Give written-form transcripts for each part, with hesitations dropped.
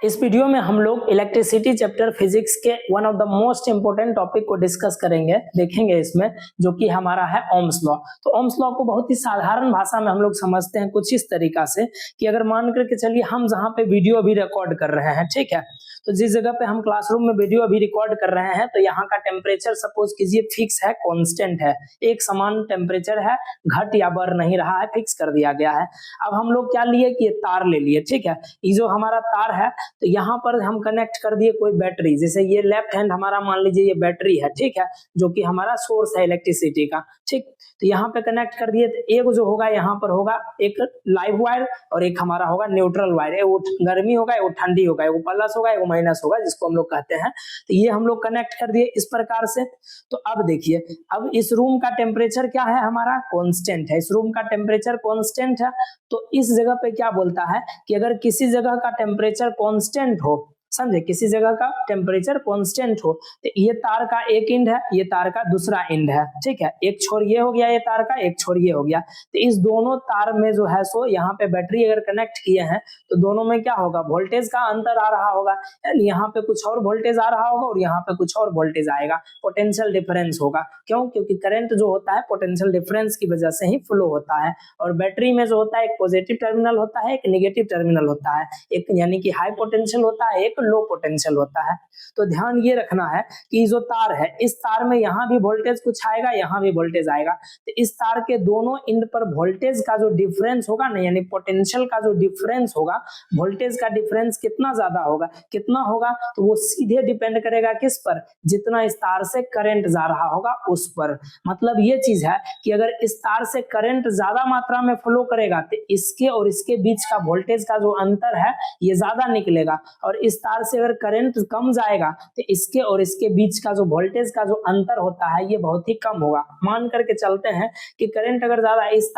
इस वीडियो में हम लोग इलेक्ट्रिसिटी चैप्टर फिजिक्स के one of the most important topic को डिस्कस करेंगे, देखेंगे इसमें, जो कि हमारा है ओम्स लॉ। तो ओम्स लॉ को बहुत ही साधारण भाषा में हम लोग समझते हैं कुछ इस तरीका से कि अगर मान करके चलिए हम जहां पे वीडियो अभी रिकॉर्ड कर रहे हैं, ठीक है, तो जिस जगह पे हम क्लासरूम में वीडियो अभी रिकॉर्ड कर रहे हैं तो यहाँ का टेम्परेचर सपोज कीजिए फिक्स है, कांस्टेंट है, एक समान टेम्परेचर है, घट या बढ़ नहीं रहा है, फिक्स कर दिया गया है। अब हम लोग क्या लिए कि ये तार ले लिए, ठीक है, ये जो हमारा तार है तो यहाँ पर हम कनेक्ट कर दिए कोई बैटरी, जैसे ये लेफ्ट हैंड हमारा मान लीजिए ये बैटरी है, ठीक है, जो कि हमारा सोर्स है इलेक्ट्रिसिटी का, ठीक। तो यहाँ पे कनेक्ट कर दिए तो एक जो होगा यहाँ पर होगा एक लाइव वायर और एक हमारा होगा न्यूट्रल वायर, वो गर्मी होगा, वो ठंडी होगा, वो प्लस होगा, वो माइनस होगा, जिसको हम लोग कहते हैं। तो ये हम लोग कनेक्ट कर दिए इस प्रकार से। तो अब देखिए, अब इस रूम का टेम्परेचर क्या है, हमारा कांस्टेंट है, इस रूम का टेम्परेचर कांस्टेंट है। तो इस जगह पे क्या बोलता है कि अगर किसी जगह का टेम्परेचर कांस्टेंट हो, समझे, किसी जगह का टेम्परेचर कांस्टेंट हो, तो ये तार का एक एंड है, ये तार का दूसरा एंड है, ठीक है, एक छोर ये हो गया, ये तार का एक छोर ये हो गया। तो इस दोनों तार में जो है सो यहाँ पे बैटरी अगर कनेक्ट किए हैं तो दोनों में क्या होगा, वोल्टेज का अंतर आ रहा होगा, यानी यहाँ पे कुछ और वोल्टेज आ रहा होगा और यहाँ पे कुछ और वोल्टेज आएगा, पोटेंशियल डिफरेंस होगा। क्यों? क्योंकि करंट जो होता है पोटेंशियल डिफरेंस की वजह से ही फ्लो होता है। और बैटरी में जो होता है एक पॉजिटिव टर्मिनल होता है, एक नेगेटिव टर्मिनल होता है, एक यानी कि हाई पोटेंशियल होता है, एक लो पोटेंशियल होता है। तो ध्यान ये रखना है कि जो तार है, इस तार में यहाँ भी वोल्टेज कुछ आएगा, यहाँ भी वोल्टेज आएगा। तो इस तार के दोनों एंड पर वोल्टेज का जो डिफरेंस होगा ना, यानी पोटेंशियल का जो डिफरेंस होगा, वोल्टेज का डिफरेंस कितना ज्यादा होगा, कितना होगा, तो वो सीधे डिपेंड करेगा किस पर, जितना इस तार से करंट जा रहा होगा उस पर। मतलब ये चीज है कि अगर इस तार से करंट ज्यादा मात्रा में फ्लो करेगा तो इसके और इसके बीच का वोल्टेज का जो अंतर है ये ज्यादा निकलेगा, और इस तार से अगर करंट कम जाएगा तो इसके और इसके बीच का जो वोल्टेज का जो अंतर होता है ये बहुत ही कम होगा। मान करके चलते हैं कि करंट अगर ज्यादा, इस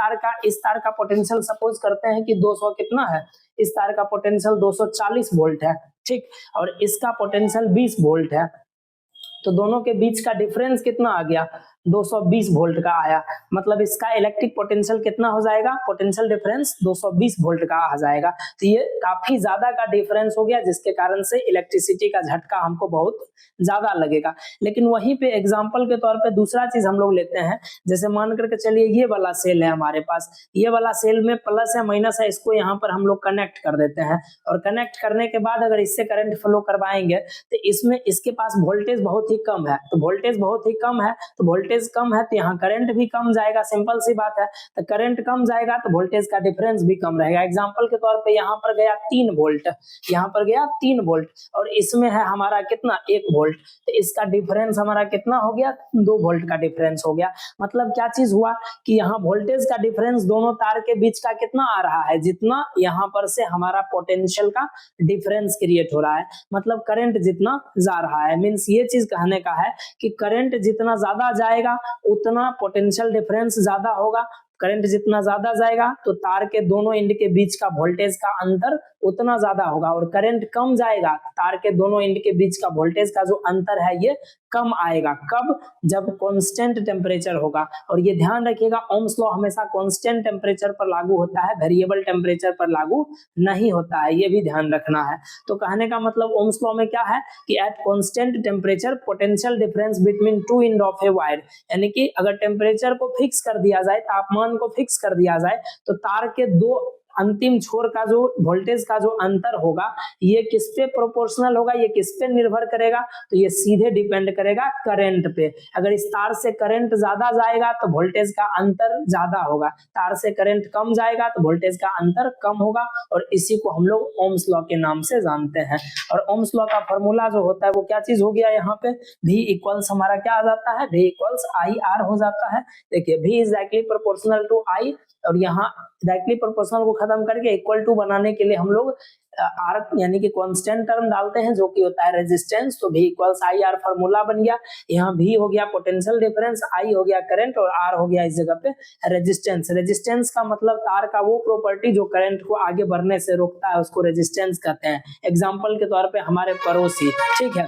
तार का पोटेंशियल सपोज करते हैं कि 200 कितना है, इस तार का पोटेंशियल 240 वोल्ट है, ठीक, और इसका पोटेंशियल 20 वोल्ट है। तो दोनों के बीच का डिफरेंस कितना आ गया, 220 वोल्ट का आया। मतलब इसका इलेक्ट्रिक पोटेंशियल कितना हो जाएगा, पोटेंशियल डिफरेंस 220 वोल्ट का आ जाएगा। तो ये काफी ज्यादा का डिफरेंस हो गया, जिसके कारण से इलेक्ट्रिसिटी का झटका हमको बहुत ज्यादा लगेगा। लेकिन वहीं पे एग्जांपल के तौर पे दूसरा चीज हम लोग लेते हैं, जैसे मान करके चलिए ये वाला सेल है हमारे पास, ये वाला सेल में प्लस है माइनस है, इसको यहाँ पर हम लोग कनेक्ट कर देते हैं, और कनेक्ट करने के बाद अगर इससे करंट फ्लो करवाएंगे तो इसमें इसके पास वोल्टेज बहुत ही कम है। तो वोल्टेज बहुत ही कम है, तो वोल्टेज कम है तो यहाँ करंट भी कम जाएगा, सिंपल सी बात है। तो करंट कम जाएगा तो वोल्टेज का डिफरेंस भी कम रहेगा। एग्जांपल के तौर पे यहाँ पर गया 3 वोल्ट, यहाँ पर गया 3 वोल्ट, और इसमें है हमारा कितना, 1 वोल्ट, तो इसका डिफरेंस हमारा कितना हो गया, 2 वोल्ट का डिफरेंस हो गया। मतलब क्या चीज हुआ कि यहाँ वोल्टेज का डिफरेंस दोनों तार के बीच का कितना आ रहा है, जितना यहाँ पर से हमारा पोटेंशियल का डिफरेंस क्रिएट हो रहा है, मतलब करंट जितना जा रहा है। मीन्स ये चीज कहने का है कि करंट जितना ज्यादा जाएगा उतना पोटेंशियल डिफरेंस ज्यादा होगा। करंट जितना ज्यादा जाएगा तो तार के दोनों एंड के बीच का वोल्टेज का अंतर उतना ज्यादा होगा, और करंट कम जाएगा, तार के दोनों एंड के बीच का वोल्टेज का जो अंतर है ये कम आएगा। कब? जब कांस्टेंट टेम्परेचर होगा। और ये ध्यान रखिएगा, ओम्स लॉ हमेशा कांस्टेंट टेम्परेचर पर लागू होता है, वेरिएबल टेम्परेचर पर लागू नहीं होता है, ये भी ध्यान रखना है। तो कहने का मतलब ओम्स लॉ में क्या है कि at constant temperature potential difference between two end of a wire, यानी कि अगर टेम्परेचर को फिक्स कर दिया जाए, तापमान को फिक्स कर दिया जाए, तो तार के दो अंतिम छोर का जो वोल्टेज का जो अंतर होगा ये किस पे प्रोपोर्शनल होगा, ये किस पे निर्भर करेगा, तो ये सीधे डिपेंड करेगा करंट पे। अगर इस तार से करंट ज्यादा जाएगा तो वोल्टेज का अंतर ज्यादा होगा, तार से करंट कम जाएगा तो वोल्टेज का अंतर कम होगा, और इसी को हम लोग ओम्स लॉ के नाम से जानते हैं। और ओम्स लॉ का फॉर्मूला जो होता है वो क्या चीज हो गया, यहाँ पे V इक्वल्स हमारा क्या आ जाता है, V इक्वल्स IR हो जाता है। देखिए V is directly proportional to I, और यहाँ डायरेक्टली प्रोपोर्शनल को खत्म करके इक्वल टू बनाने के लिए हम लोग R यानी कि कांस्टेंट टर्म डालते हैं, जो कि होता है रेजिस्टेंस। तो V इक्वल्स IR फॉर्मूला बन गया। यहाँ V हो गया पोटेंशियल डिफरेंस, I हो गया करंट, और R हो गया इस जगह पे रेजिस्टेंस। रेजिस्टेंस का मतलब तार का वो प्रॉपर्टी जो करंट को आगे बढ़ने से रोकता है, उसको रेजिस्टेंस कहते हैं। एग्जाम्पल के तौर पे हमारे पड़ोसी, ठीक है,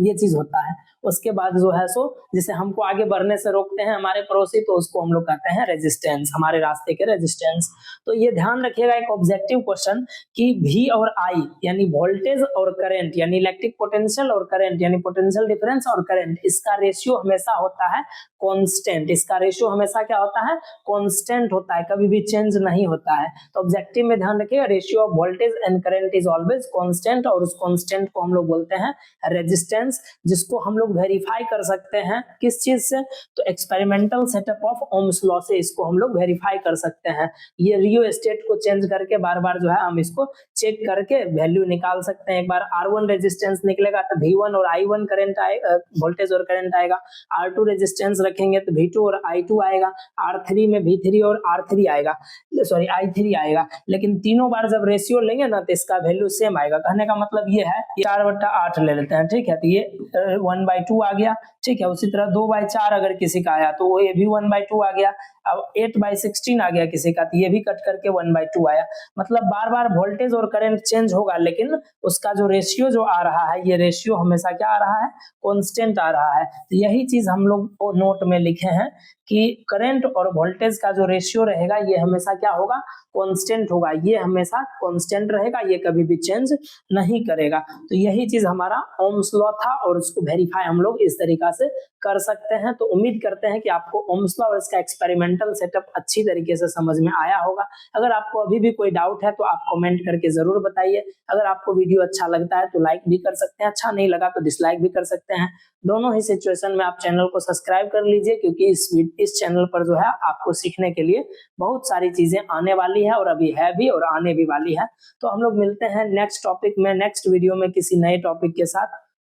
ये चीज होता है। उसके बाद जो है सो जिसे हमको आगे बढ़ने से रोकते हैं हमारे पड़ोसी, तो उसको हम लोग कहते हैं रेजिस्टेंस, हमारे रास्ते के रेजिस्टेंस। तो ये ध्यान रखिएगा एक ऑब्जेक्टिव क्वेश्चन कि V और I यानी वोल्टेज और करंट यानी इलेक्ट्रिक पोटेंशियल और करंट यानी पोटेंशियल डिफरेंस और करंट, इसका रेशियो हमेशा होता है कांस्टेंट। इसका रेशियो हमेशा क्या होता है? कांस्टेंट होता है, कभी भी चेंज नहीं होता है। तो ऑब्जेक्टिव में ध्यान रखिएगा ratio of voltage and current is always constant, और उस कांस्टेंट को हम लोग बोलते हैं रेजिस्टेंस, जिसको हम लोग वेरीफाई कर सकते हैं किस चीज से? तो experimental setup of Ohm's law से इसको हम लोग वेरीफाई कर सकते हैं। ये रियो स्टेट को चेंज करके बार बार जो है हम इसको चेक करके वैल्यू निकाल सकते हैं। एक बार R1 रेजिस्टेंस निकलेगा तो V1 और I1 करंट आएगा, वोल्टेज और करंट आएगा। R2 रेजिस्टेंस रखेंगे तो V2 और I2 आएगा। R3 में V3 और R3 आएगा, सॉरी I3 आएगा। लेकिन तीनों बार जब रेशियो लेंगे ना तो इसका वैल्यू सेम आएगा। कहने का मतलब ये है 4/8 ले लेते हैं, ठीक है, तो ये 1/2 आ गया, ठीक है। उसी तरह 2/4 अगर किसी का आया तो ये भी 1/2 आ गया। अब 8/16 आ गया किसी का, तो ये भी कट करके 1/2 आया। मतलब बार बार वोल्टेज और करंट चेंज होगा, लेकिन उसका जो रेशियो जो आ रहा है, ये रेशियो हमेशा क्या आ रहा है? कांस्टेंट आ रहा है। तो यही चीज हम लोग नोट में लिखे हैं कि करंट और वोल्टेज का जो रेशियो रहेगा ये हमेशा क्या होगा? कांस्टेंट होगा। ये हमेशा कांस्टेंट रहेगा, ये कभी भी चेंज नहीं करेगा। तो यही चीज हमारा ओम्स लॉ था, और उसको वेरीफाई हम लोग इस तरीका से कर सकते हैं। तो उम्मीद करते हैं कि आपको ओम्स लॉ और इसका एक्सपेरिमेंटल सेटअप अच्छी तरीके से समझ में आया होगा। अगर आपको अभी भी कोई डाउट है तो आप कमेंट करके जरूर बताइए। अगर आपको वीडियो अच्छा लगता है तो लाइक भी कर सकते हैं, अच्छा नहीं लगा तो डिसलाइक भी कर सकते हैं। दोनों ही सिचुएशन में आप चैनल को सब्सक्राइब कर लीजिए, क्योंकि इस चैनल पर जो है आपको सीखने के लिए बहुत सारी चीजें आने वाली है, और अभी है भी और आने भी वाली है। तो हम लोग मिलते हैं नेक्स्ट टॉपिक में, नेक्स्ट वीडियो में किसी नए टॉपिक के साथ।